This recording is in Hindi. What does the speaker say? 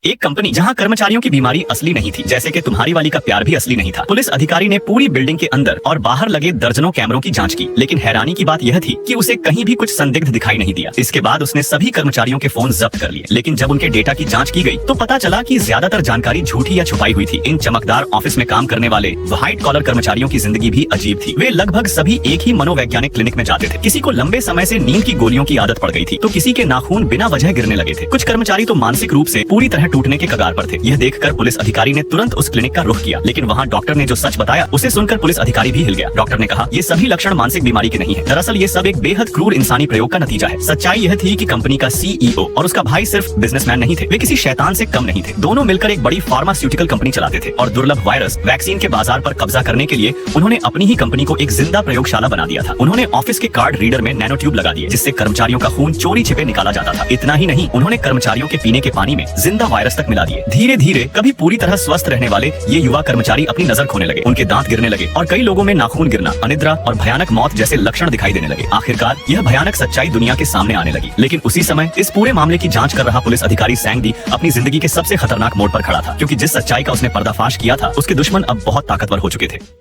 एक कंपनी जहां कर्मचारियों की बीमारी असली नहीं थी, जैसे कि तुम्हारी वाली का प्यार भी असली नहीं था। पुलिस अधिकारी ने पूरी बिल्डिंग के अंदर और बाहर लगे दर्जनों कैमरों की जांच की, लेकिन हैरानी की बात यह थी कि उसे कहीं भी कुछ संदिग्ध दिखाई नहीं दिया। इसके बाद उसने सभी कर्मचारियों के फोन जब्त कर लिए, लेकिन जब उनके डेटा की जांच की गई तो पता चला कि ज्यादातर जानकारी झूठी या छुपाई हुई थी। इन चमकदार ऑफिस में काम करने वाले व्हाइट कॉलर कर्मचारियों की जिंदगी भी अजीब थी। वे लगभग सभी एक ही मनोवैज्ञानिक क्लिनिक में जाते थे। किसी को लंबे समय से नींद की गोलियों की आदत पड़ गई थी, तो किसी के नाखून बिना वजह गिरने लगे थे। कुछ कर्मचारी तो मानसिक रूप से पूरी तरह टूटने के कगार पर थे। यह देखकर पुलिस अधिकारी ने तुरंत उस क्लिनिक का रुख किया, लेकिन वहाँ डॉक्टर ने जो सच बताया उसे सुनकर पुलिस अधिकारी भी हिल गया। डॉक्टर ने कहा, ये सभी लक्षण मानसिक बीमारी के नहीं है। दरअसल ये सब एक बेहद क्रूर इंसानी प्रयोग का नतीजा है। सच्चाई यह थी कि कंपनी का सीईओ और उसका भाई सिर्फ बिजनेसमैन नहीं थे, वे किसी शैतान से कम नहीं थे। दोनों मिलकर एक बड़ी फार्मास्यूटिकल कंपनी चलाते थे और दुर्लभ वायरस वैक्सीन के बाजार पर कब्जा करने के लिए उन्होंने अपनी ही कंपनी को एक जिंदा प्रयोगशाला बना दिया था। उन्होंने ऑफिस के कार्ड रीडर में नैनो ट्यूब लगा दिए, जिससे कर्मचारियों का खून चोरी छिपे निकाला जाता था। इतना ही नहीं, उन्होंने कर्मचारियों के पीने के पानी में जिंदा वायरस तक मिला दिए। धीरे धीरे कभी पूरी तरह स्वस्थ रहने वाले ये युवा कर्मचारी अपनी नजर खोने लगे, उनके दांत गिरने लगे और कई लोगों में नाखून गिरना, अनिद्रा और भयानक मौत जैसे लक्षण दिखाई देने लगे। आखिरकार यह भयानक सच्चाई दुनिया के सामने आने लगी। लेकिन उसी समय इस पूरे मामले की जांच कर रहा पुलिस अधिकारी सैंग दी अपनी जिंदगी के सबसे खतरनाक मोड़ पर खड़ा था, क्योंकि जिस सच्चाई का उसने पर्दाफाश किया था उसके दुश्मन अब बहुत ताकतवर हो चुके थे।